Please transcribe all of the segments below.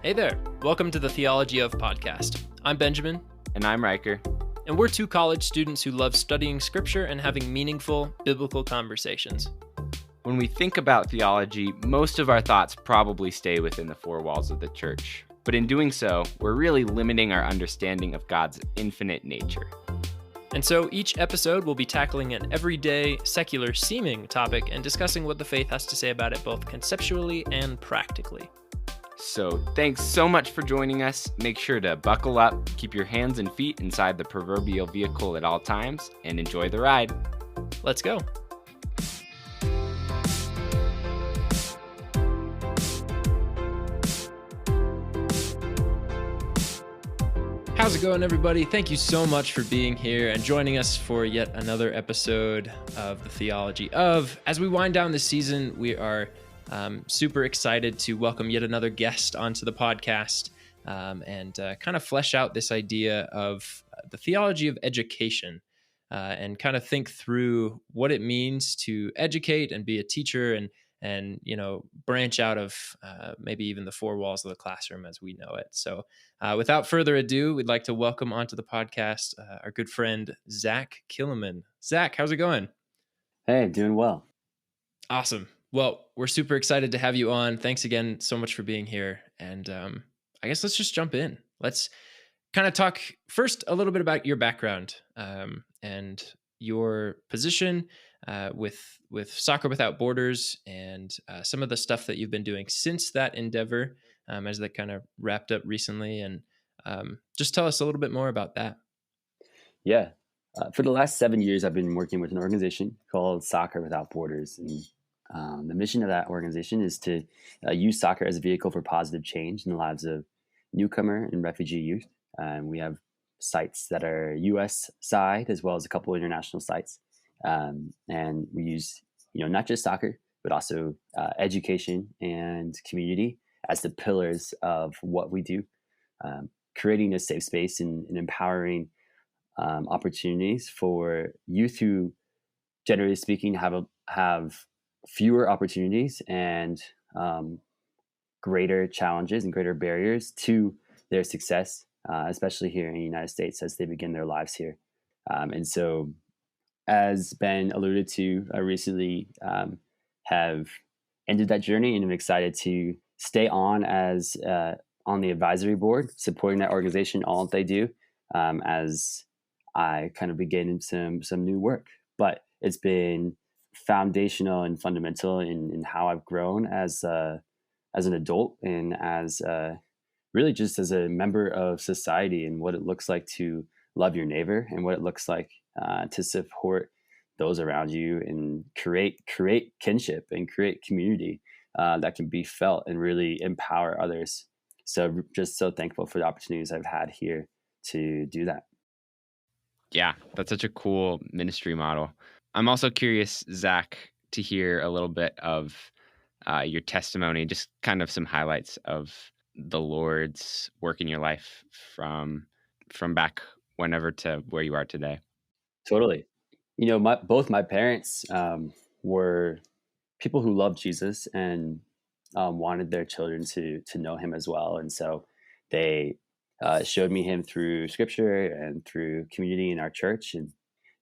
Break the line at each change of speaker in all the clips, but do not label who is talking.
Hey there, welcome to the Theology of podcast. I'm Benjamin.
And I'm Ryker.
And we're two college students who love studying scripture and having meaningful biblical conversations.
When we think about theology, most of our thoughts probably stay within the four walls of the church. But in doing so, we're really limiting our understanding of God's infinite nature.
And so each episode will be tackling an everyday, secular seeming topic and discussing what the faith has to say about it both conceptually and practically.
So thanks so much for joining us. Make sure to buckle up, keep your hands and feet inside the proverbial vehicle at all times, and enjoy the ride.
Let's go. How's it going, everybody? Thank you so much for being here and joining us for yet another episode of the Theology of. As we wind down this season, we are super excited to welcome yet another guest onto the podcast and kind of flesh out this idea of the theology of education and kind of think through what it means to educate and be a teacher and you know, branch out of maybe even the four walls of the classroom as we know it. So without further ado, we'd like to welcome onto the podcast our good friend, Zach Kilimann. Zach, how's it going?
Hey, doing well.
Awesome. Well, we're super excited to have you on. Thanks again so much for being here. And I guess let's just jump in. Let's kind of talk first a little bit about your background and your position with Soccer Without Borders and some of the stuff that you've been doing since that endeavor as that kind of wrapped up recently. And just tell us a little bit more about that.
Yeah. For the last 7 years, I've been working with an organization called Soccer Without Borders. And the mission of that organization is to use soccer as a vehicle for positive change in the lives of newcomer and refugee youth. We have sites that are U.S. side as well as a couple of international sites. And we use, not just soccer, but also education and community as the pillars of what we do, creating a safe space and empowering opportunities for youth who, generally speaking, have fewer opportunities and greater challenges and greater barriers to their success, especially here in the United States as they begin their lives here. And so, as Ben alluded to, I recently have ended that journey, and I'm excited to stay on as on the advisory board, supporting that organization, all that they do, as I kind of begin some new work. But it's been foundational and fundamental in how I've grown as an adult and as really just as a member of society, and what it looks like to love your neighbor and what it looks like to support those around you and create kinship and create community that can be felt and really empower others. So just so thankful for the opportunities I've had here to do that.
Yeah, that's such a cool ministry model. I'm also curious, Zach, to hear a little bit of your testimony, just kind of some highlights of the Lord's work in your life from back whenever to where you are today.
Totally. Both my parents were people who loved Jesus and wanted their children to know him as well. And so they showed me him through scripture and through community in our church, and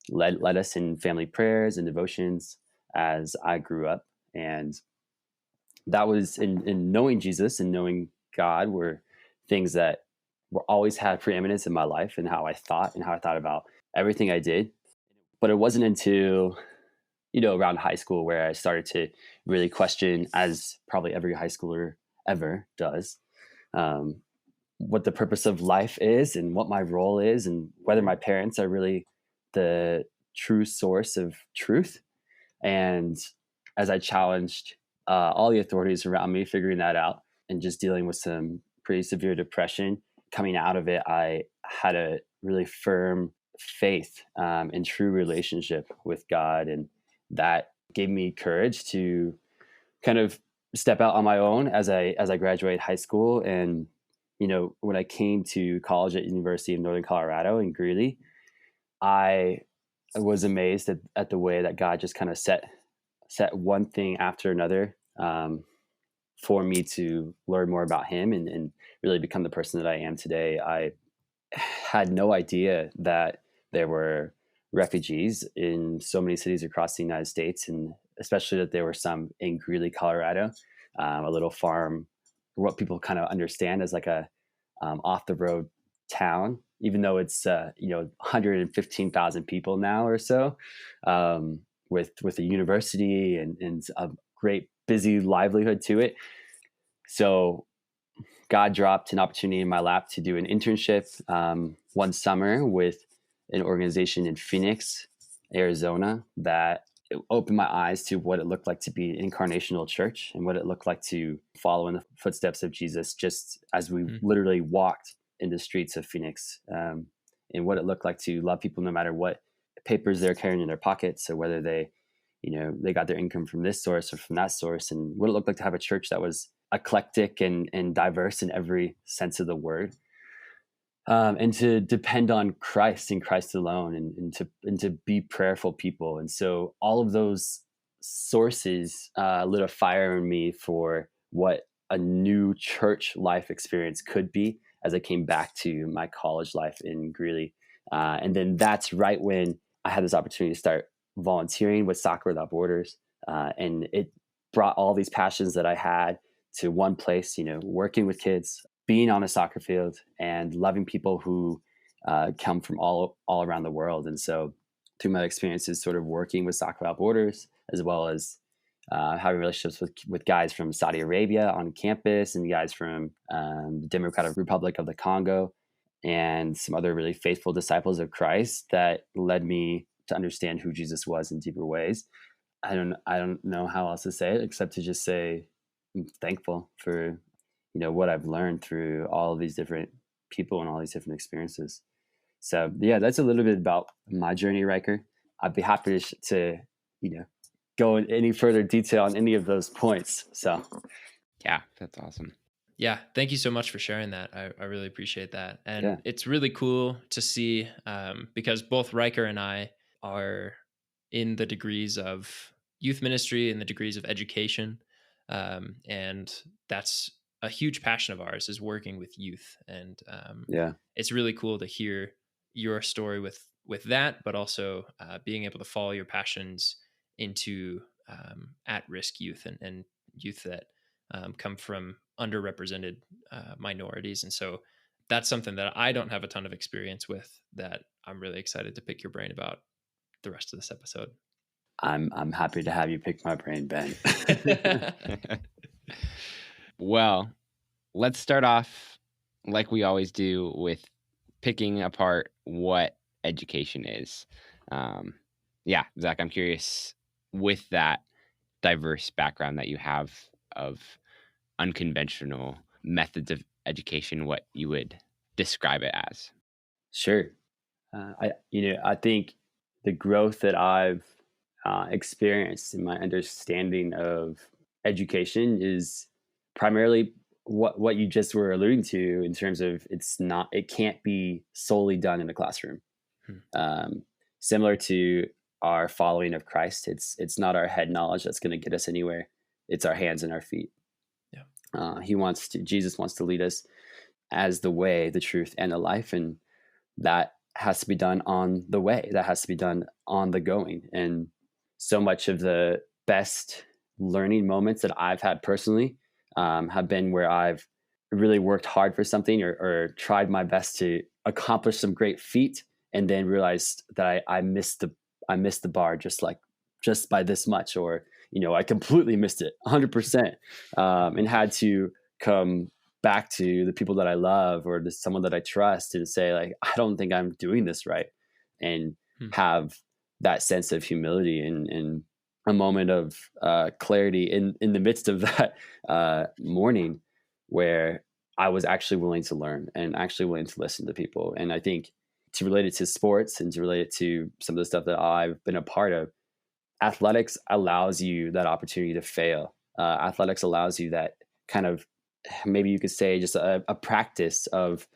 led us in family prayers and devotions as I grew up. And that was in knowing Jesus and knowing God were things that were always had preeminence in my life and how I thought about everything I did. But it wasn't until, around high school where I started to really question, as probably every high schooler ever does, what the purpose of life is and what my role is and whether my parents are really the true source of truth. And as I challenged all the authorities around me, figuring that out and just dealing with some pretty severe depression, coming out of it, I had a really firm faith and true relationship with God. And that gave me courage to kind of step out on my own as I graduated high school. And, when I came to college at University of Northern Colorado in Greeley, I was amazed at the way that God just kind of set one thing after another for me to learn more about him and really become the person that I am today. I had no idea that there were refugees in so many cities across the United States, and especially that there were some in Greeley, Colorado, a little farm, what people kind of understand as like a off the road town, even though it's 115,000 people now or so, with a university and a great busy livelihood to it. So God dropped an opportunity in my lap to do an internship one summer with an organization in Phoenix, Arizona, that it opened my eyes to what it looked like to be an incarnational church and what it looked like to follow in the footsteps of Jesus, just as we literally walked in the streets of Phoenix, and what it looked like to love people no matter what papers they're carrying in their pockets, or whether they got their income from this source or from that source, and what it looked like to have a church that was eclectic and diverse in every sense of the word, and to depend on Christ and Christ alone, and to be prayerful people. And so all of those sources lit a fire in me for what a new church life experience could be as I came back to my college life in Greeley. And then that's right when I had this opportunity to start volunteering with Soccer Without Borders. And it brought all these passions that I had to one place, working with kids, being on a soccer field, and loving people who come from all around the world. And so through my experiences sort of working with Soccer Without Borders, as well as having relationships with guys from Saudi Arabia on campus, and guys from the Democratic Republic of the Congo, and some other really faithful disciples of Christ, that led me to understand who Jesus was in deeper ways. I don't know how else to say it except to just say I'm thankful for what I've learned through all of these different people and all these different experiences. So yeah, that's a little bit about my journey, Ryker. I'd be happy to go in any further detail on any of those points. So
yeah, that's awesome.
Yeah, thank you so much for sharing that. I really appreciate that. And It's really cool to see, because both Ryker and I are in the degrees of youth ministry and the degrees of education. And that's a huge passion of ours, is working with youth. And it's really cool to hear your story with that, but also being able to follow your passions into at-risk youth and youth that come from underrepresented minorities. And so that's something that I don't have a ton of experience with, that I'm really excited to pick your brain about the rest of this episode.
I'm happy to have you pick my brain, Ben.
Well, let's start off like we always do with picking apart what education is. Zach, I'm curious, with that diverse background that you have of unconventional methods of education, what you would describe it as.
Sure. I think the growth that I've experienced in my understanding of education is primarily what you just were alluding to, in terms of it can't be solely done in a classroom. Similar to our following of Christ, it's not our head knowledge that's going to get us anywhere. It's our hands and our feet. Jesus wants to lead us as the way, the truth, and the life. And that has to be done on the way. That has to be done on the going. And so much of the best learning moments that I've had personally have been where I've really worked hard for something, or tried my best to accomplish some great feat, and then realized that I missed the bar just by this much, or I completely missed it 100%, and had to come back to the people that I love, or to someone that I trust, and say, like, I don't think I'm doing this right, and have that sense of humility and a moment of clarity in the midst of that morning, where I was actually willing to learn and actually willing to listen to people. And I think, to relate it to sports and to relate it to some of the stuff that I've been a part of, athletics allows you that opportunity to fail. Athletics allows you that kind of, maybe you could say, just a practice of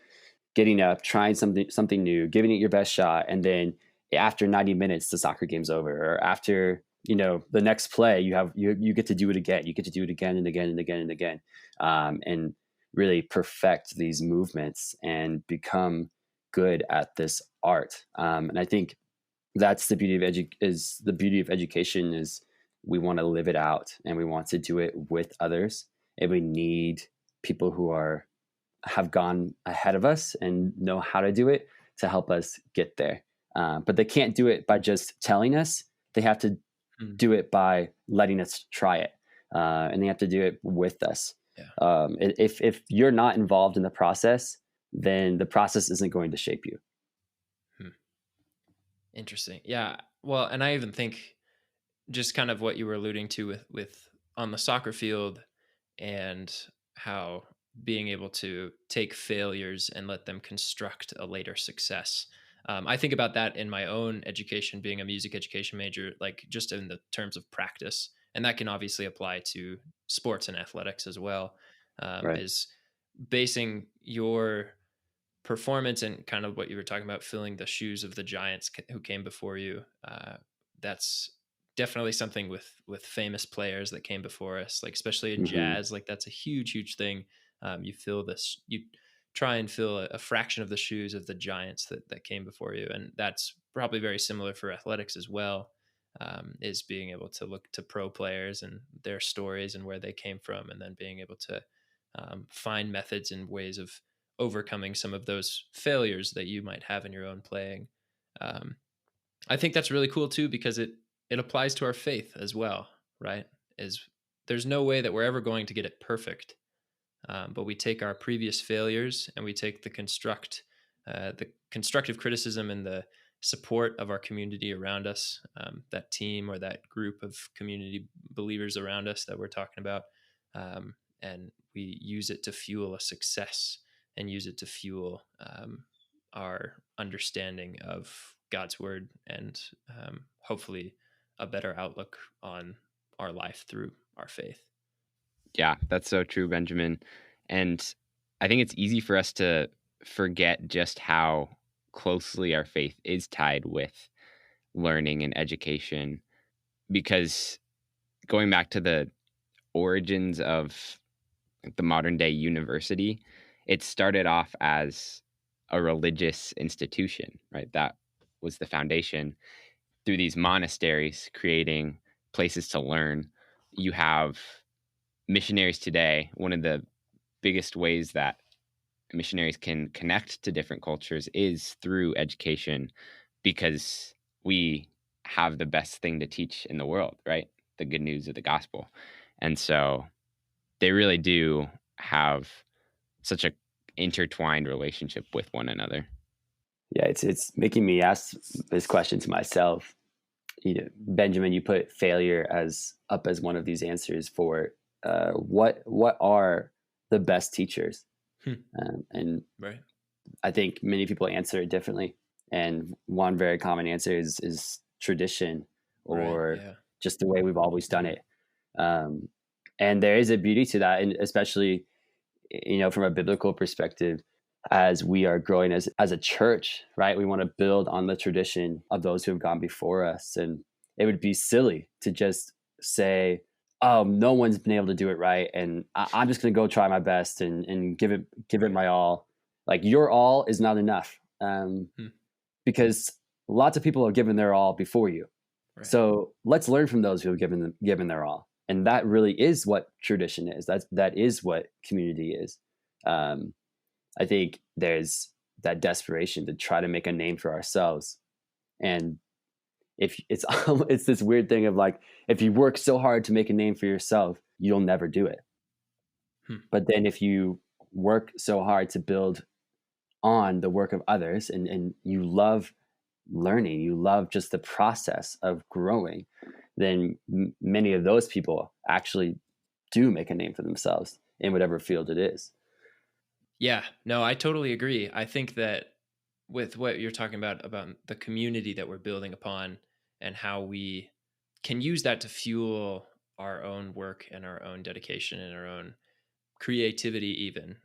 getting up, trying something new, giving it your best shot, and then after 90 minutes, the soccer game's over, or after the next play, you get to do it again. You get to do it again and again and again and again, and really perfect these movements and become good at this art. And I think that's the beauty of education is we want to live it out and we want to do it with others, and we need people who have gone ahead of us and know how to do it to help us get there. But they can't do it by just telling us. They have to do it by letting us try it, and they have to do it with us. Yeah. If you're not involved in the process, then the process isn't going to shape you.
Interesting. Yeah. Well, and I even think just kind of what you were alluding to with on the soccer field, and how being able to take failures and let them construct a later success. I think about that in my own education, being a music education major, like just in the terms of practice. And that can obviously apply to sports and athletics as well,
Right.
is basing your performance and kind of what you were talking about, filling the shoes of the giants who came before you. That's definitely something with famous players that came before us, like especially in jazz, like that's a huge thing. You try and fill a fraction of the shoes of the giants that came before you. And that's probably very similar for athletics as well, is being able to look to pro players and their stories and where they came from, and then being able to find methods and ways of overcoming some of those failures that you might have in your own playing. I think that's really cool too, because it applies to our faith as well, right? There's no way that we're ever going to get it perfect, but we take our previous failures and we take the constructive criticism and the support of our community around us, that team or that group of community believers around us that we're talking about, and we use it to fuel a success and use it to fuel our understanding of God's word, and hopefully a better outlook on our life through our faith.
Yeah, that's so true, Benjamin. And I think it's easy for us to forget just how closely our faith is tied with learning and education, because going back to the origins of the modern day university, it started off as a religious institution, right? That was the foundation. Through these monasteries creating places to learn, you have missionaries today. One of the biggest ways that missionaries can connect to different cultures is through education, because we have the best thing to teach in the world, right? The good news of the gospel. And so they really do have such a intertwined relationship with one another.
Yeah, it's making me ask this question to myself. Benjamin, you put failure as one of these answers for what are the best teachers, and
right.
I think many people answer it differently. And one very common answer is tradition, or
right, yeah.
just the way we've always done it. And there is a beauty to that, and especially from a biblical perspective, as we are growing as a church, right? We want to build on the tradition of those who have gone before us. And it would be silly to just say, oh, no one's been able to do it right, and I'm just going to go try my best and give it my all. Like, your all is not enough, because lots of people have given their all before you. Right. So let's learn from those who have given their all. And that really is what tradition is. That is what community is. I think there's that desperation to try to make a name for ourselves. And if it's this weird thing of like, if you work so hard to make a name for yourself, you'll never do it. But then if you work so hard to build on the work of others, and you love learning, you love just the process of growing, then many of those people actually do make a name for themselves in whatever field it is.
Yeah, no, I totally agree. I think that with what you're talking about the community that we're building upon, and how we can use that to fuel our own work and our own dedication and our own creativity even.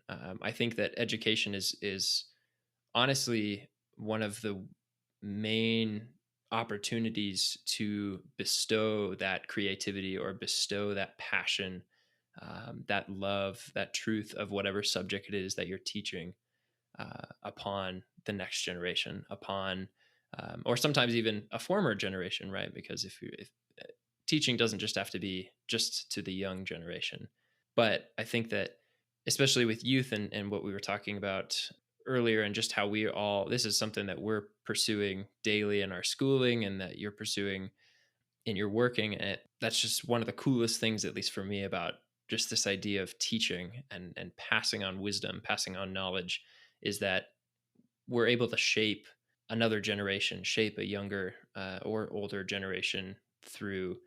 I think that education is honestly one of the main opportunities to bestow that creativity or bestow that passion, that love, that truth of whatever subject it is that you're teaching upon the next generation, upon or sometimes even a former generation, right? Because if teaching doesn't just have to be just to the young generation, but I think that especially with youth and what we were talking about earlier, and just how we all, this is something that we're pursuing daily in our schooling and that you're pursuing in your working. And that's just one of the coolest things, at least for me, about just this idea of teaching and passing on wisdom, passing on knowledge, is that we're able to shape another generation, shape a younger or older generation through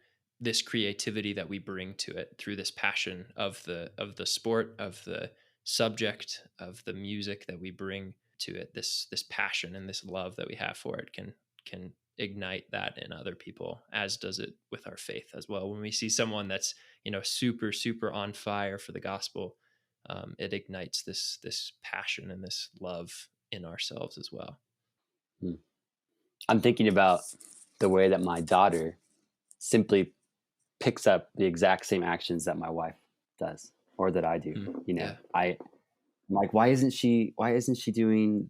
this creativity that we bring to it, through this passion of the sport, of the subject, of the music that we bring to it. This passion and this love that we have for it can ignite that in other people, as does it with our faith as well. When we see someone that's super on fire for the gospel, it ignites this passion and this love in ourselves as well.
I'm thinking about the way that my daughter simply picks up the exact same actions that my wife does or that I do. I'm like, why isn't she doing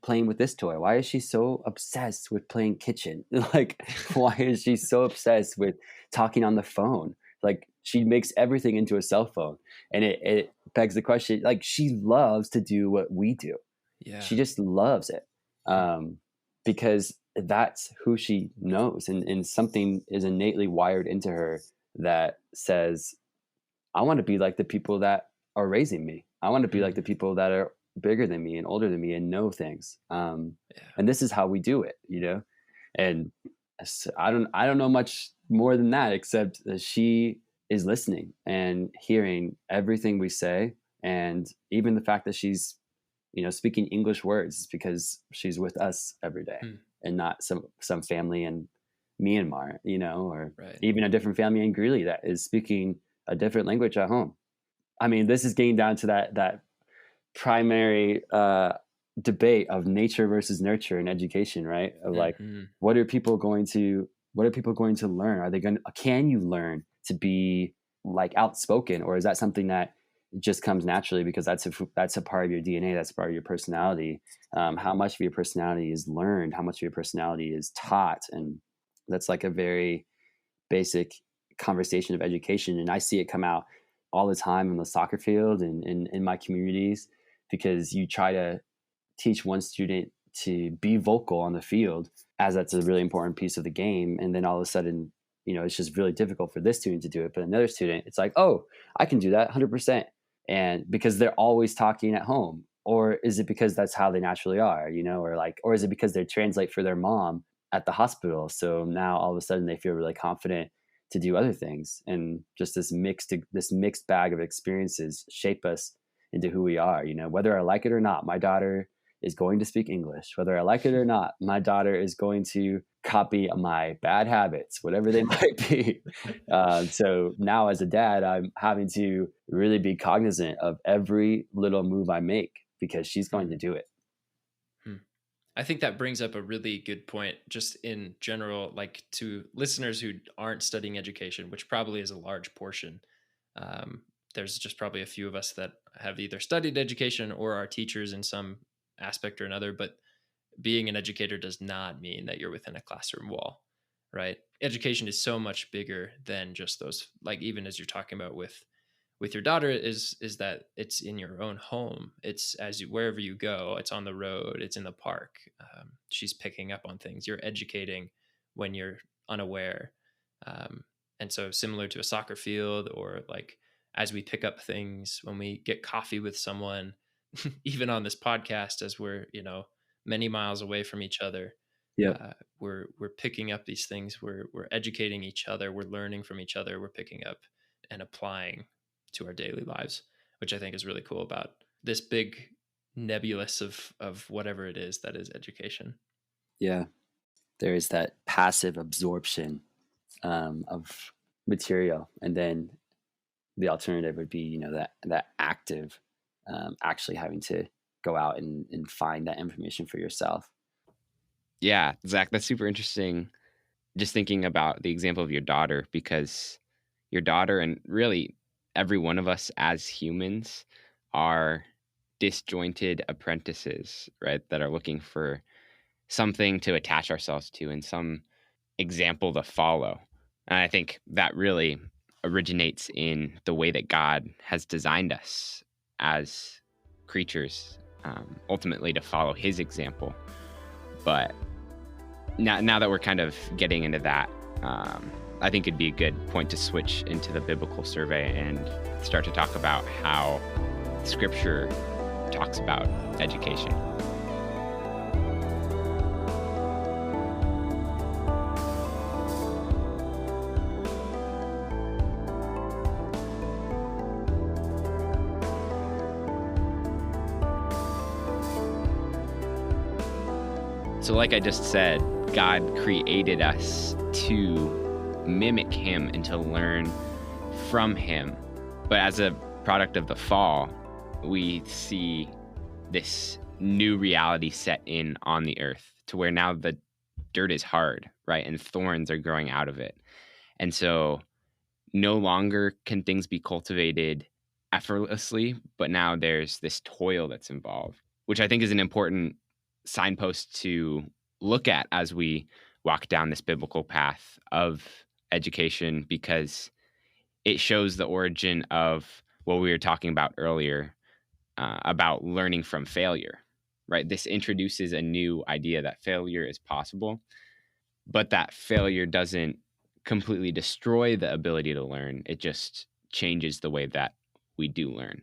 playing with this toy? Why is she so obsessed with playing kitchen? Like, why is she so obsessed with talking on the phone? Like, she makes everything into a cell phone, and it begs the question, like, she loves to do what we do.
Yeah.
She just loves it. Because that's who she knows, and something is innately wired into her that says, I want to be like the people that are raising me. I want to be like the people that are bigger than me and older than me and know things. And this is how we do it, and I don't know much more than that, except that she is listening and hearing everything we say. And even the fact that she's speaking English words because she's with us every day and not some family in Myanmar, or even a different family in Greeley that is speaking a different language at home. I mean, this is getting down to that primary debate of nature versus nurture in education, right? Of like, what are people going to learn? Can you learn to be like outspoken, or is that something that just comes naturally because that's a part of your DNA, that's part of your personality? How much of your personality is learned? How much of your personality is taught? And that's like a very basic conversation of education. And I see it come out all the time in the soccer field and in my communities, because you try to teach one student to be vocal on the field, as that's a really important piece of the game. And then all of a sudden, it's just really difficult for this student to do it. But another student, it's like, oh, I can do that 100%. And because they're always talking at home, or is it because that's how they naturally are, or is it because they translate for their mom at the hospital? So now all of a sudden they feel really confident to do other things. And just this mixed bag of experiences shape us into who we are. Whether I like it or not, my daughter is going to speak English. Whether I like it or not, my daughter is going to copy my bad habits, whatever they might be. So now as a dad, I'm having to really be cognizant of every little move I make, because she's going to do it.
I think that brings up a really good point, just in general, like to listeners who aren't studying education, which probably is a large portion. There's just probably a few of us that have either studied education or are teachers in some aspect or another, but being an educator does not mean that you're within a classroom wall, right? Education is so much bigger than just those, like, even as you're talking about with your daughter, is that it's in your own home. It's wherever you go, it's on the road, it's in the park. She's picking up on things. You're educating when you're unaware. And so similar to a soccer field, or like as we pick up things when we get coffee with someone, even on this podcast, as we're, many miles away from each other, we're picking up these things. We're educating each other. We're learning from each other. We're picking up and applying to our daily lives, which I think is really cool about this big nebulous of whatever it is that is education.
Yeah. There is that passive absorption of material. And then the alternative would be, that active, actually having to go out and find that information for yourself.
Yeah, Zach, that's super interesting. Just thinking about the example of your daughter, because your daughter and really every one of us as humans are disjointed apprentices, right? That are looking for something to attach ourselves to and some example to follow. And I think that really originates in the way that God has designed us as creatures, ultimately to follow his example. But now that we're kind of getting into that, I think it'd be a good point to switch into the biblical survey and start to talk about how Scripture talks about education. So like I just said, God created us to mimic him and to learn from him. But as a product of the fall, we see this new reality set in on the earth to where now the dirt is hard, right? And thorns are growing out of it. And so no longer can things be cultivated effortlessly, but now there's this toil that's involved, which I think is an important signpost to look at as we walk down this biblical path of education, because it shows the origin of what we were talking about earlier, about learning from failure, right? This introduces a new idea that failure is possible, but that failure doesn't completely destroy the ability to learn. It just changes the way that we do learn.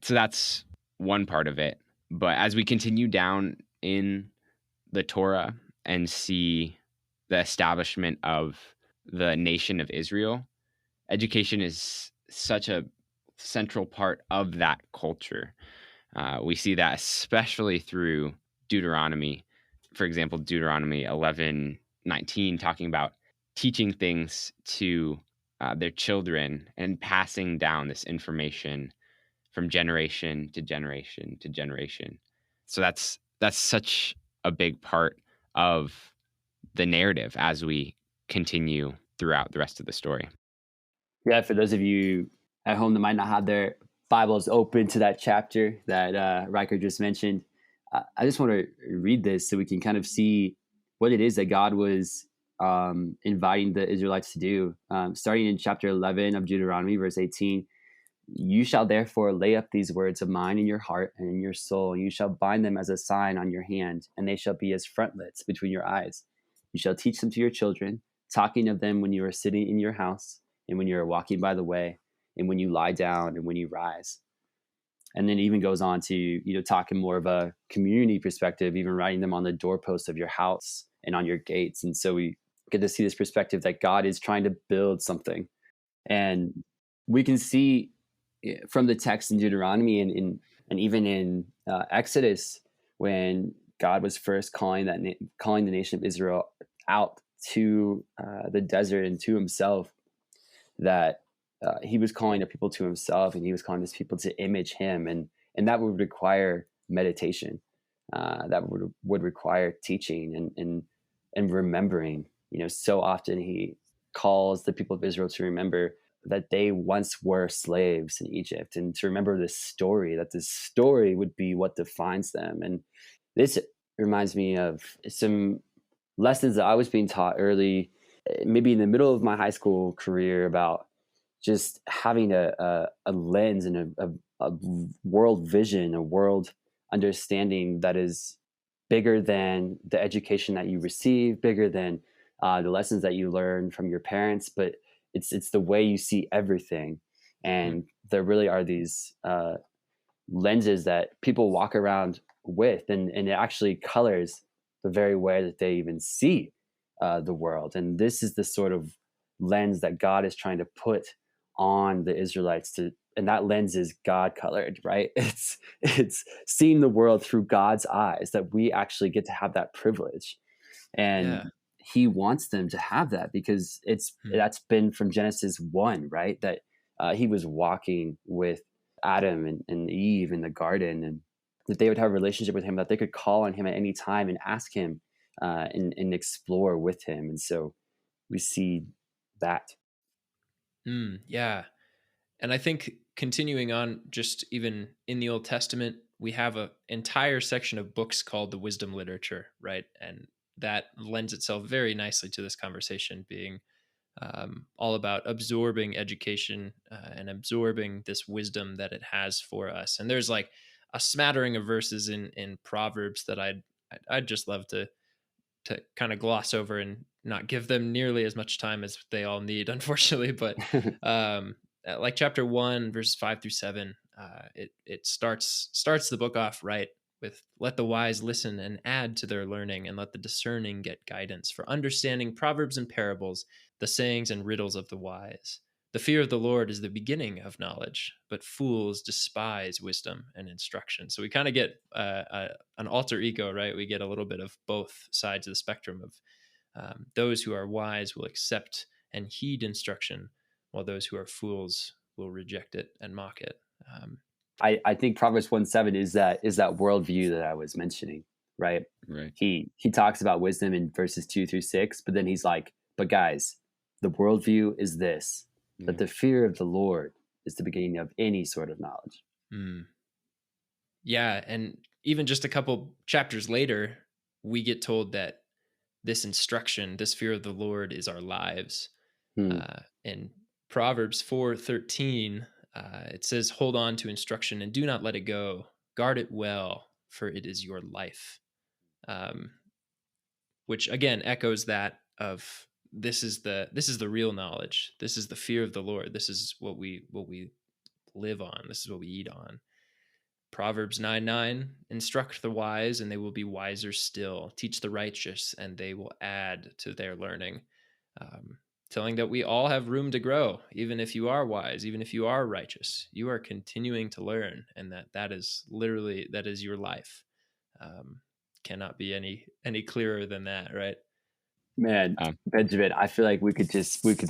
So that's one part of it. But as we continue down in the Torah and see the establishment of the nation of Israel, education is such a central part of that culture. We see that especially through Deuteronomy. For example, Deuteronomy 11:19, talking about teaching things to their children and passing down this information from generation to generation to generation. So that's such a big part of the narrative as we continue throughout the rest of the story.
Yeah, for those of you at home that might not have their Bibles open to that chapter that Ryker just mentioned, I just want to read this so we can kind of see what it is that God was inviting the Israelites to do. Starting in chapter 11 of Deuteronomy, verse 18, you shall therefore lay up these words of mine in your heart and in your soul, and you shall bind them as a sign on your hand, and they shall be as frontlets between your eyes. You shall teach them to your children, talking of them when you are sitting in your house, and when you are walking by the way, and when you lie down, and when you rise. And then it even goes on to, talking more of a community perspective, even writing them on the doorposts of your house and on your gates. And so we get to see this perspective that God is trying to build something. And we can see from the text in Deuteronomy and even in Exodus, when God was first calling the nation of Israel out to the desert and to himself, that he was calling the people to himself, and he was calling his people to image him, and that would require meditation, that would require teaching and remembering. So often he calls the people of Israel to remember that they once were slaves in Egypt, and to remember this story, that this story would be what defines them. And this reminds me of some lessons that I was being taught early, maybe in the middle of my high school career, about just having a lens and a world vision, a world understanding that is bigger than the education that you receive, bigger than the lessons that you learn from your parents, but it's the way you see everything. And there really are these lenses that people walk around with, and it actually colors the very way that they even see the world. And this is the sort of lens that God is trying to put on the Israelites, and that lens is God colored, right? It's seeing the world through God's eyes, that we actually get to have that privilege. And he wants them to have that, because that's been from Genesis 1, right? That he was walking with Adam and Eve in the garden, and that they would have a relationship with him, that they could call on him at any time and ask him and explore with him. And so we see that.
Yeah. And I think continuing on, just even in the Old Testament, we have an entire section of books called the wisdom literature, right? And that lends itself very nicely to this conversation, being all about absorbing education and absorbing this wisdom that it has for us. And there's like a smattering of verses in Proverbs that I'd just love to kind of gloss over and not give them nearly as much time as they all need, unfortunately. But like chapter 1, verses 5-7, it starts the book off right with, "Let the wise listen and add to their learning, and let the discerning get guidance for understanding proverbs and parables, the sayings and riddles of the wise. The fear of the Lord is the beginning of knowledge, but fools despise wisdom and instruction." So we kind of get an alter ego, right? We get a little bit of both sides of the spectrum of those who are wise will accept and heed instruction, while those who are fools will reject it and mock it.
I think Proverbs 1:7 is that worldview that I was mentioning, right?
Right.
He talks about wisdom in verses 2-6, but then he's like, but guys, the worldview is this, that the fear of the Lord is the beginning of any sort of knowledge.
Yeah, and even just a couple chapters later, we get told that this instruction, this fear of the Lord, is our lives. In Proverbs 4:13, it says, "Hold on to instruction and do not let it go. Guard it well, for it is your life." Which again echoes that of this is the real knowledge. This is the fear of the Lord. This is what we live on. This is what we eat on. Proverbs 9:9, "Instruct the wise, and they will be wiser still. Teach the righteous, and they will add to their learning." Telling that we all have room to grow, even if you are wise, even if you are righteous, you are continuing to learn, and that is literally, that is your life. Cannot be any clearer than that, right?
Man, Benjamin, I feel like we could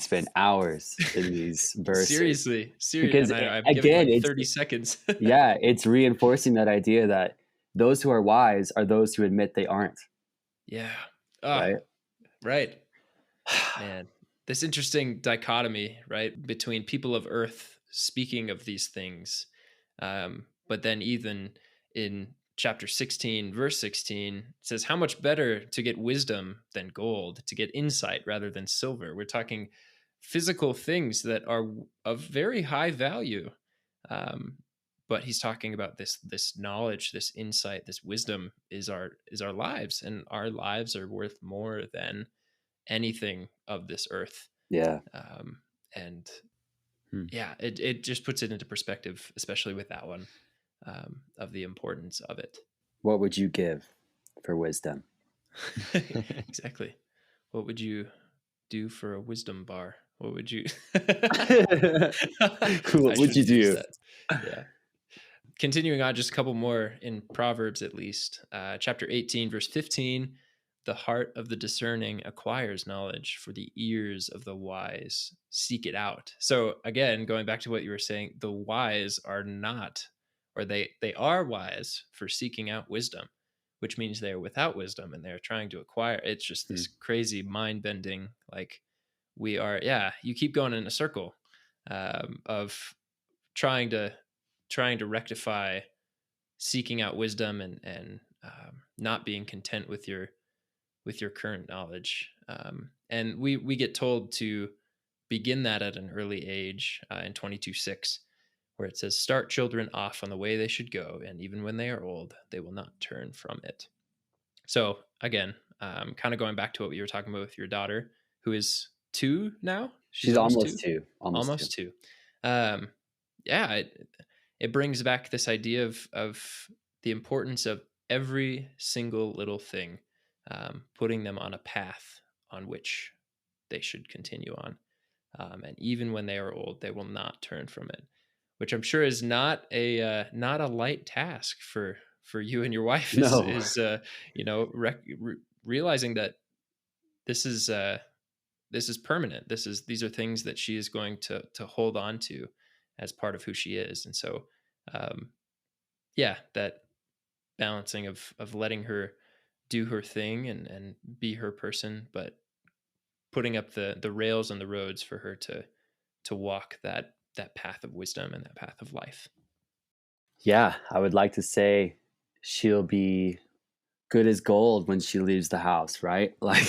spend hours in these verses.
Seriously,
Because
I'm
again,
giving like 30 seconds.
Yeah, it's reinforcing that idea that those who are wise are those who admit they aren't.
Yeah.
Right.
Right. Man, this interesting dichotomy, right, between people of earth speaking of these things, but then even in chapter 16, verse 16, it says, "How much better to get wisdom than gold, to get insight rather than silver." We're talking physical things that are of very high value. But he's talking about this knowledge, this insight, this wisdom is our lives, and our lives are worth more than anything of this earth.
Yeah.
And yeah, it just puts it into perspective, especially with that one, of the importance of it.
What would you give for wisdom?
Exactly. What would you do for a wisdom bar? What would you
What would you do?
Yeah. Continuing on, just a couple more in Proverbs, at least. Chapter 18, verse 15, "The heart of the discerning acquires knowledge, for the ears of the wise seek it out." So again, going back to what you were saying, the wise are not, or they are wise for seeking out wisdom, which means they are without wisdom and they're trying to acquire. It's just this crazy mind bending, like we are, you keep going in a circle of trying to rectify seeking out wisdom and not being content with your current knowledge. And we get told to begin that at an early age in 22:6, where it says, "Start children off on the way they should go, and even when they are old, they will not turn from it." So again, kind of going back to what you were talking about with your daughter, who is 2 now.
She's almost two.
Almost two. Yeah, it brings back this idea of the importance of every single little thing, putting them on a path on which they should continue on. And even when they are old, they will not turn from it, which I'm sure is not a light task for you and your wife.
No.
Is realizing that this is permanent. These are things that she is going to hold on to as part of who she is. And so, that balancing of letting her do her thing and be her person, but putting up the rails and the roads for her to walk that path of wisdom and that path of life.
Yeah, I would like to say she'll be good as gold when she leaves the house, right? Like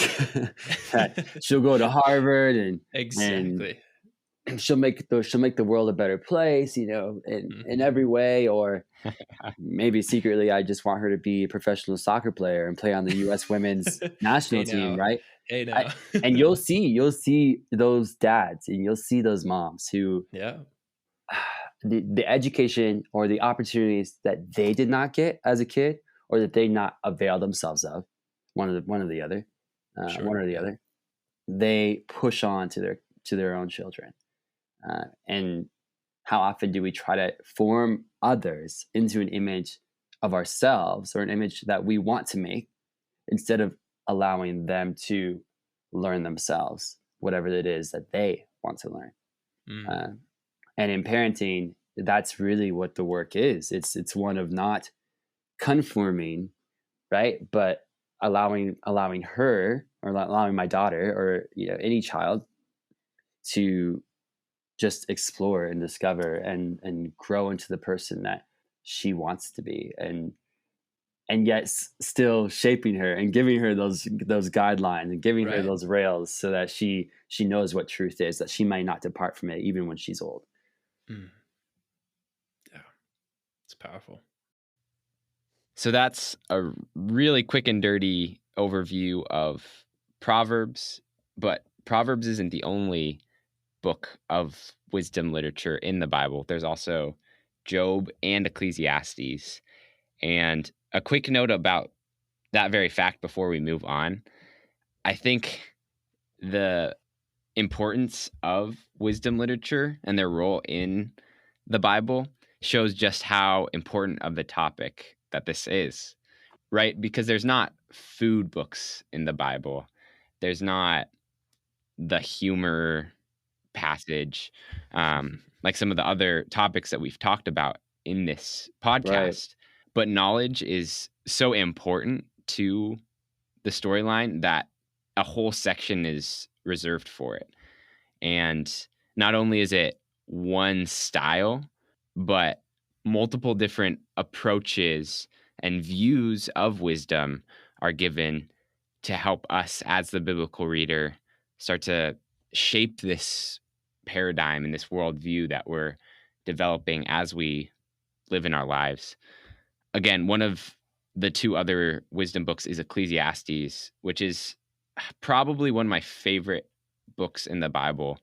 that she'll go to Harvard and
Exactly.
she'll make the world a better place, in every way. Or maybe secretly, I just want her to be a professional soccer player and play on the U.S. women's national
Hey
team,
now.
right?
Hey now.
And you'll see those dads and you'll see those moms who
Yeah.
the education or the opportunities that they did not get as a kid, or that they not avail themselves of, one or the other, they push on to their own children. And how often do we try to form others into an image of ourselves, or an image that we want to make, instead of allowing them to learn themselves whatever it is that they want to learn? And in parenting, that's really what the work is. It's one of not conforming, right, but allowing her, or allowing my daughter, or any child, to just explore and discover and grow into the person that she wants to be, and yet still shaping her and giving her those guidelines and giving her those rails, so that she knows what truth is, that she might not depart from it even when she's old.
Yeah, it's powerful.
So that's a really quick and dirty overview of Proverbs, but Proverbs isn't the only book of wisdom literature in the Bible. There's also Job and Ecclesiastes. And a quick note about that very fact before we move on. I think the importance of wisdom literature and their role in the Bible shows just how important of the topic that this is, right? Because there's not food books in the Bible. There's not the humor passage, like some of the other topics that we've talked about in this podcast. Right. But knowledge is so important to the storyline that a whole section is reserved for it. And not only is it one style, but multiple different approaches and views of wisdom are given to help us as the biblical reader start to shape this paradigm and this worldview that we're developing as we live in our lives. Again, one of the two other wisdom books is Ecclesiastes, which is probably one of my favorite books in the Bible,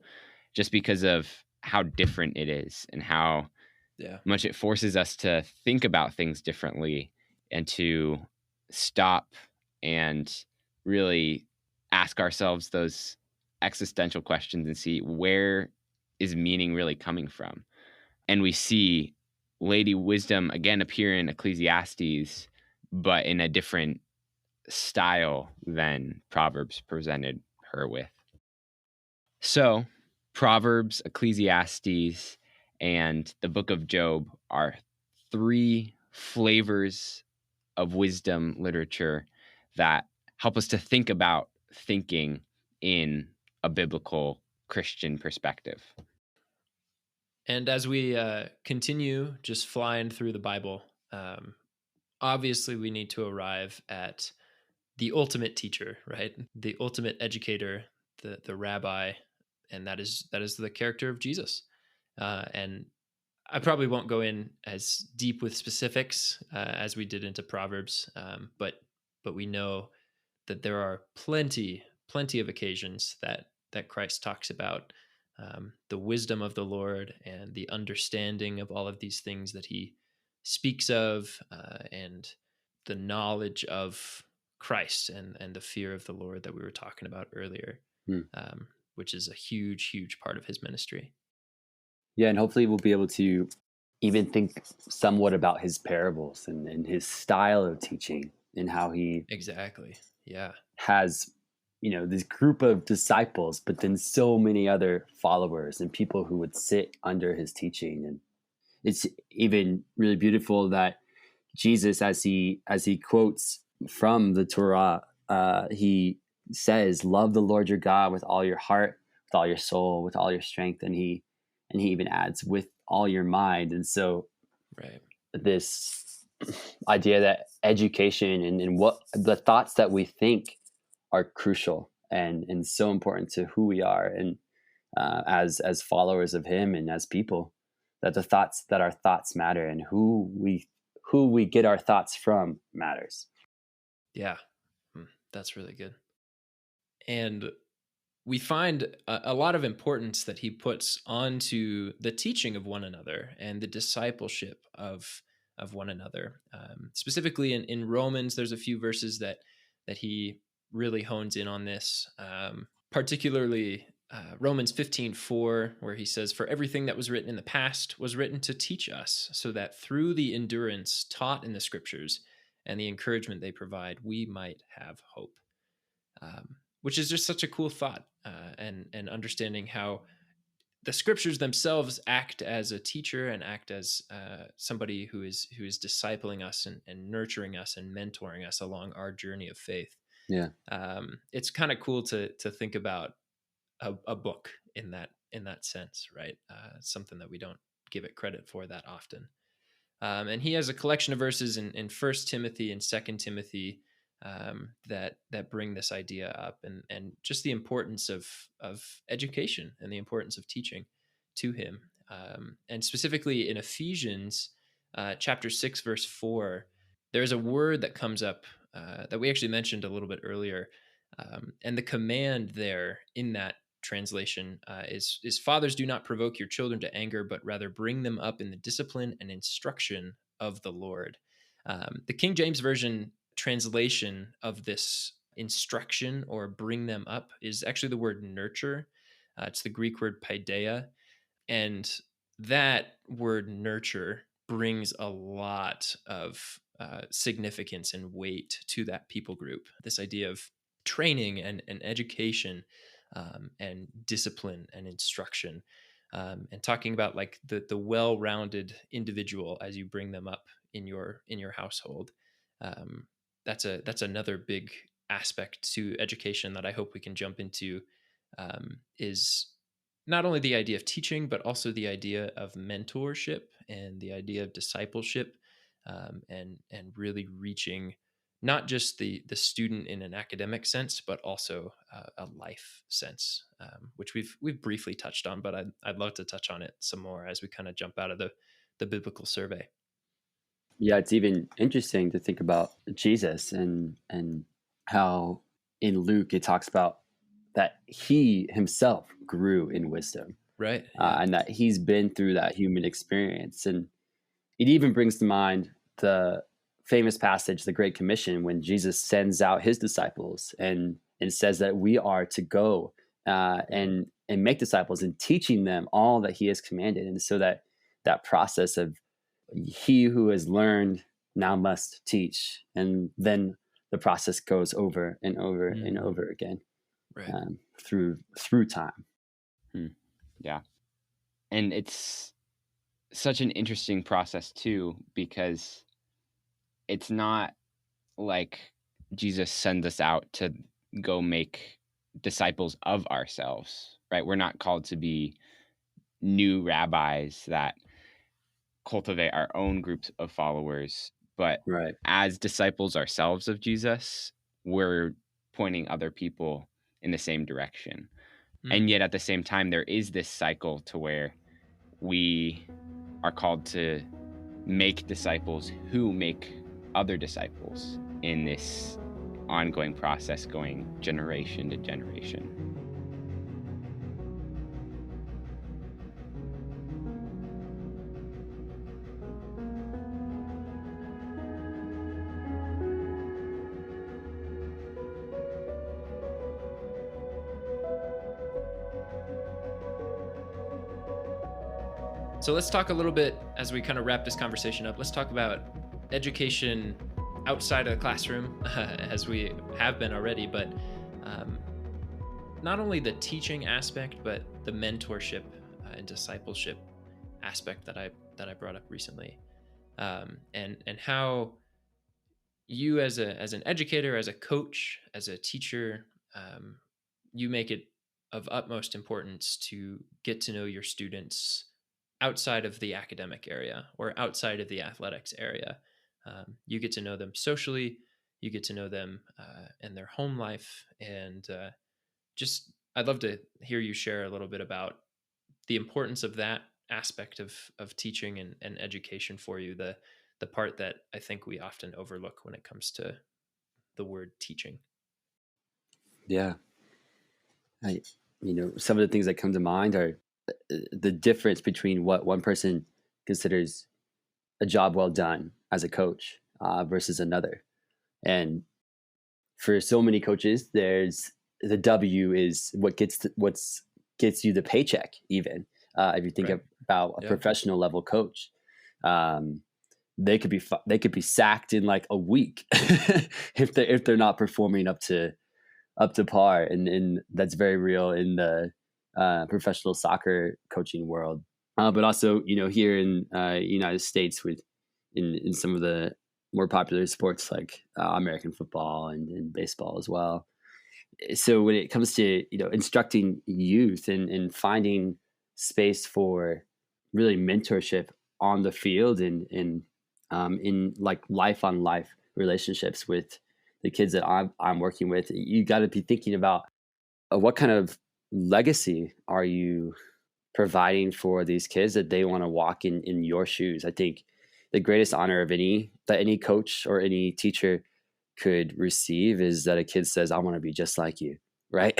just because of how different it is and how much it forces us to think about things differently and to stop and really ask ourselves those existential questions and see, where is meaning really coming from? And we see Lady Wisdom again appear in Ecclesiastes, but in a different style than Proverbs presented her with. So Proverbs, Ecclesiastes, and the book of Job are three flavors of wisdom literature that help us to think about thinking in a biblical Christian perspective.
And as we continue just flying through the Bible, obviously we need to arrive at the ultimate teacher, right? The ultimate educator, the rabbi, and that is the character of Jesus. And I probably won't go in as deep with specifics as we did into Proverbs, but we know that there are plenty of occasions that Christ talks about the wisdom of the Lord and the understanding of all of these things that he speaks of, and the knowledge of Christ and the fear of the Lord that we were talking about earlier, which is a huge part of his ministry.
Yeah, and hopefully we'll be able to even think somewhat about his parables and his style of teaching, and how he has this group of disciples, but then so many other followers and people who would sit under his teaching. And it's even really beautiful that Jesus, as he quotes from the Torah, he says, "Love the Lord your God with all your heart, with all your soul, with all your strength," and he even adds, "with all your mind." And so,
Right.
this idea that education and what the thoughts that we think are crucial and so important to who we are, and as followers of Him and as people, that our thoughts matter, and who we get our thoughts from matters.
Yeah. That's really good. And we find a lot of importance that he puts onto the teaching of one another and the discipleship of one another. Specifically in Romans, there's a few verses that he really hones in on this, particularly Romans 15:4, where he says, "For everything that was written in the past was written to teach us, so that through the endurance taught in the scriptures and the encouragement they provide, we might have hope." Which is just such a cool thought, and understanding how the scriptures themselves act as a teacher and act as somebody who is discipling us and nurturing us and mentoring us along our journey of faith.
Yeah.
It's kind of cool to think about a book in that sense, right? Something that we don't give it credit for that often. And he has a collection of verses in 1 Timothy and 2 Timothy that bring this idea up, and just the importance of education and the importance of teaching to him. And specifically in Ephesians chapter 6, verse 4, there's a word that comes up that we actually mentioned a little bit earlier. And the command there in that translation is fathers, do not provoke your children to anger, but rather bring them up in the discipline and instruction of the Lord. The King James Version translation of this instruction, or bring them up, is actually the word nurture. It's the Greek word paideia. And that word nurture brings a lot of significance and weight to that people group. This idea of training and education, and discipline and instruction, and talking about like the well-rounded individual as you bring them up in your household. That's another big aspect to education that I hope we can jump into, is not only the idea of teaching, but also the idea of mentorship and the idea of discipleship, and really reaching not just the student in an academic sense, but also a life sense, which we've briefly touched on, but I'd love to touch on it some more as we kind of jump out of the biblical survey.
Yeah, it's even interesting to think about Jesus and how in Luke it talks about that he himself grew in wisdom,
Right. Yeah.
and that he's been through that human experience. And it even brings to mind the famous passage, the Great Commission, when Jesus sends out his disciples and says that we are to go and make disciples, and teaching them all that he has commanded. And so that process of he who has learned now must teach, and then the process goes over and over and over again,
right,
through time.
Yeah, and it's such an interesting process too, because it's not like Jesus sends us out to go make disciples of ourselves, right? We're not called to be new rabbis that cultivate our own groups of followers, but
Right.
as disciples ourselves of Jesus, we're pointing other people in the same direction. And yet at the same time, there is this cycle to where we are called to make disciples who make other disciples in this ongoing process, going generation to generation.
So let's talk a little bit, as we kind of wrap this conversation up, let's talk about education outside of the classroom, as we have been already, but not only the teaching aspect, but the mentorship and discipleship aspect that I brought up recently. and how you as an educator, as a coach, as a teacher, you make it of utmost importance to get to know your students outside of the academic area or outside of the athletics area. You get to know them socially, you get to know them in their home life, and just I'd love to hear you share a little bit about the importance of that aspect of teaching and education for you, the part that I think we often overlook when it comes to the word teaching.
Yeah. Some of the things that come to mind are the difference between what one person considers a job well done as a coach versus another. And for so many coaches, there's the W is what gets you the paycheck. Even if you think
Right.
about a professional level coach, they could be sacked in like a week if they're not performing up to par, and that's very real in the professional soccer coaching world. But also, here in United States, in some of the more popular sports like American football and baseball as well. So when it comes to instructing youth and finding space for really mentorship on the field and in like life on life relationships with the kids that I'm working with, you got to be thinking about what kind of legacy are you providing for these kids that they want to walk in your shoes. I think the greatest honor of any coach or any teacher could receive is that a kid says, I want to be just like you. Right.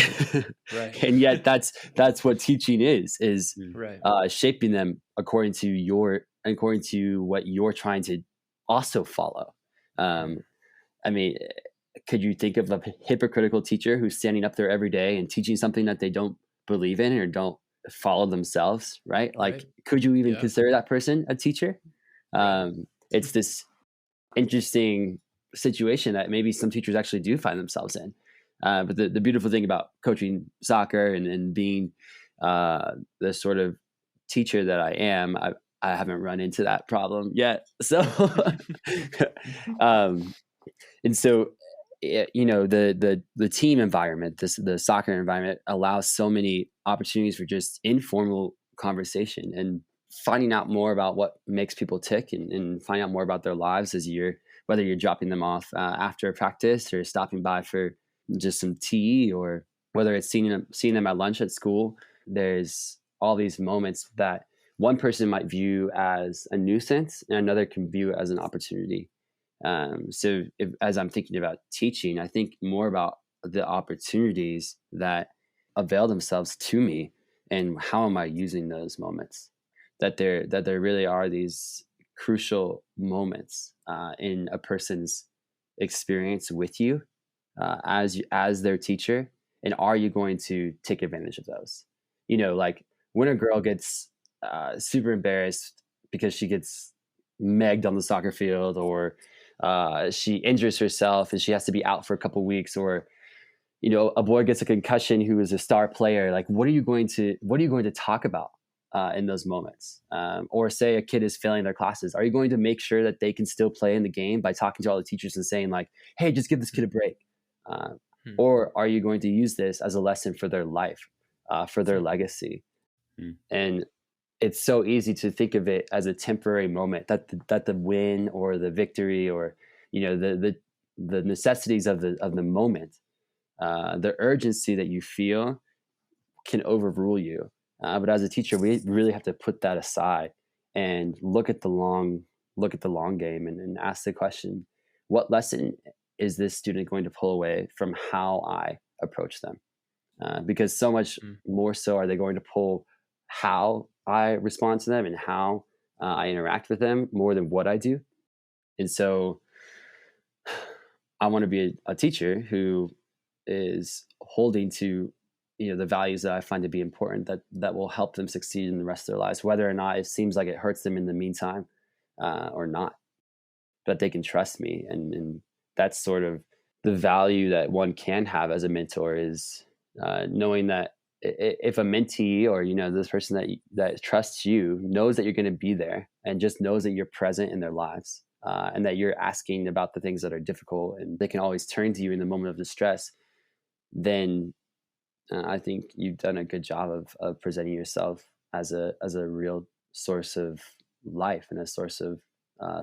Right.
And yet that's what teaching is
Right.
Shaping them according to what you're trying to also follow. I mean, could you think of a hypocritical teacher who's standing up there every day and teaching something that they don't believe in or don't follow themselves? Right. Like,
Right.
could you even consider that person a teacher?
Right.
It's this interesting situation that maybe some teachers actually do find themselves in. But the beautiful thing about coaching soccer and being the sort of teacher that I am, I haven't run into that problem yet. So, and so, the team environment, the soccer environment allows so many opportunities for just informal conversation and finding out more about what makes people tick and finding out more about their lives whether you're dropping them off after a practice or stopping by for just some tea, or whether it's seeing them at lunch at school. There's all these moments that one person might view as a nuisance and another can view as an opportunity. So as I'm thinking about teaching, I think more about the opportunities that avail themselves to me and how am I using those moments. That there really are these crucial moments in a person's experience with you as their teacher, and are you going to take advantage of those? Like when a girl gets super embarrassed because she gets megged on the soccer field, or she injures herself and she has to be out for a couple of weeks, or a boy gets a concussion who is a star player. Like, what are you going to talk about in those moments? Or say a kid is failing their classes. Are you going to make sure that they can still play in the game by talking to all the teachers and saying like, hey, just give this kid a break? Or are you going to use this as a lesson for their life, for their legacy? And it's so easy to think of it as a temporary moment, that the win or the victory or the necessities of the moment, the urgency that you feel can overrule you. But as a teacher, we really have to put that aside and look at the long game and ask the question, what lesson is this student going to pull away from how I approach them? Because so much more so are they going to pull how I respond to them and how I interact with them more than what I do. And so I want to be a teacher who is holding to the values that I find to be important, that will help them succeed in the rest of their lives, whether or not it seems like it hurts them in the meantime or not. But they can trust me, and that's sort of the value that one can have as a mentor, is knowing that if a mentee or, this person that trusts you knows that you're going to be there and just knows that you're present in their lives, and that you're asking about the things that are difficult and they can always turn to you in the moment of distress, then I think you've done a good job of presenting yourself as a real source of life and a source of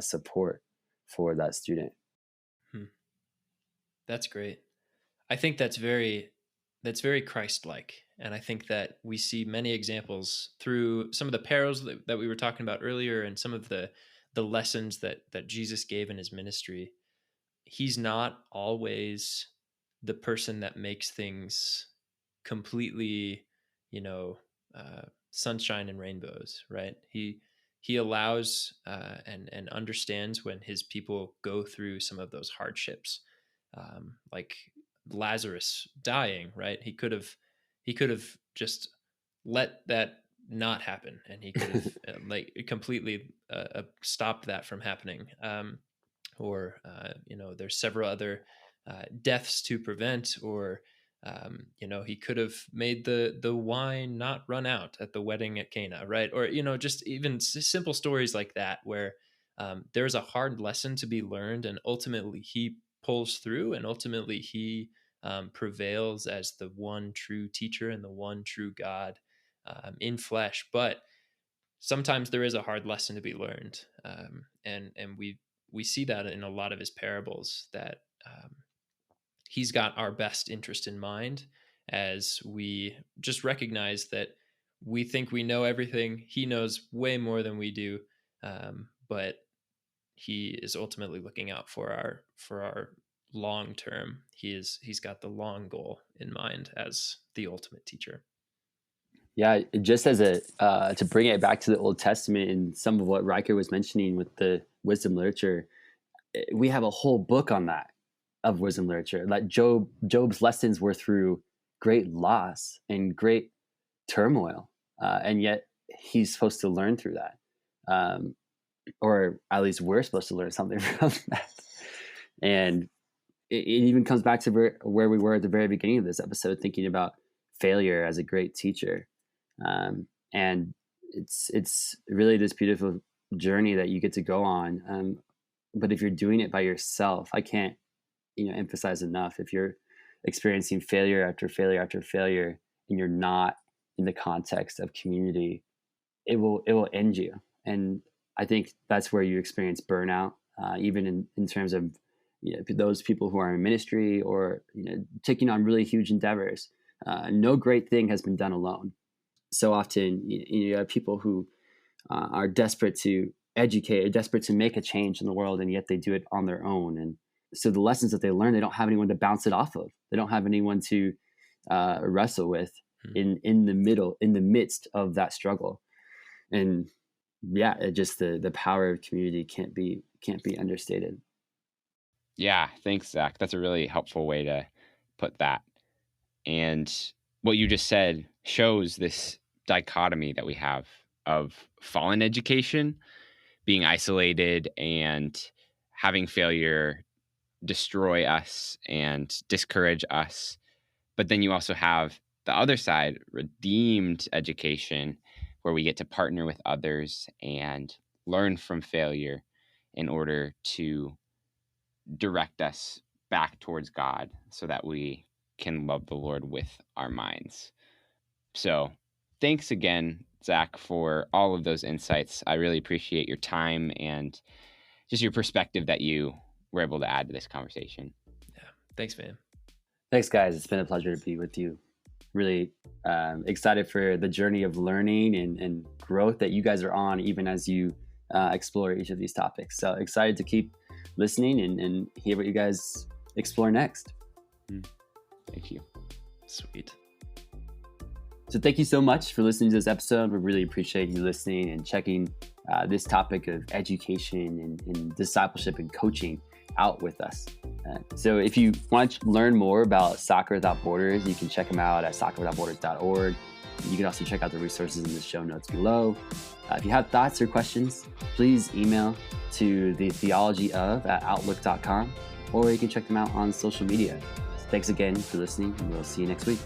support for that student.
That's great. I think that's very Christ-like. And I think that we see many examples through some of the parables that we were talking about earlier and some of the lessons that Jesus gave in his ministry. He's not always the person that makes things completely, sunshine and rainbows, right? He allows and understands when his people go through some of those hardships, like Lazarus dying, right? He could have just let that not happen, and he could have completely stopped that from happening. Or there's several other deaths to prevent, or he could have made the wine not run out at the wedding at Cana, right? Or just even simple stories like that, where there's a hard lesson to be learned, and ultimately he pulls through, and ultimately he prevails as the one true teacher and the one true God in flesh. But sometimes there is a hard lesson to be learned, and we see that in a lot of his parables, that he's got our best interest in mind, as we just recognize that we think we know everything. He knows way more than we do, but he is ultimately looking out for our long term. He's got the long goal in mind as the ultimate teacher.
Yeah, just as to bring it back to the Old Testament and some of what Ryker was mentioning with the wisdom literature, we have a whole book on that, of wisdom literature. Like Job's lessons were through great loss and great turmoil, and yet he's supposed to learn through that, or at least we're supposed to learn something from that. And it even comes back to where we were at the very beginning of this episode, thinking about failure as a great teacher. And it's really this beautiful journey that you get to go on. But if you're doing it by yourself, I can't, emphasize enough, if you're experiencing failure after failure after failure and you're not in the context of community, it will end you. And I think that's where you experience burnout, even in terms of those people who are in ministry or taking on really huge endeavors. No great thing has been done alone. So often you have people who are desperate to educate, desperate to make a change in the world, and yet they do it on their own. And so the lessons that they learn, they don't have anyone to bounce it off of. They don't have anyone to wrestle with in the midst of that struggle. And yeah, just the power of community can't be understated.
Yeah, thanks, Zach. That's a really helpful way to put that. And what you just said shows this dichotomy that we have of fallen education, being isolated and having failure destroy us and discourage us. But then you also have the other side, redeemed education, where we get to partner with others and learn from failure in order to direct us back towards God so that we can love the Lord with our minds. So thanks again, Zach, for all of those insights. I really appreciate your time and just your perspective that you were able to add to this conversation.
Yeah. Thanks, man.
Thanks, guys. It's been a pleasure to be with you. Really excited for the journey of learning and growth that you guys are on, even as you explore each of these topics. So excited to keep listening and hear what you guys explore next.
Thank you.
Sweet.
So thank you so much for listening to this episode. We really appreciate you listening and checking this topic of education and discipleship and coaching out with us. So if you want to learn more about Soccer Without Borders, you can check them out at soccerwithoutborders.org. You can also check out the resources in the show notes below. If you have thoughts or questions, please email to the theologyof@outlook.com, or you can check them out on social media. So thanks again for listening, and we'll see you next week.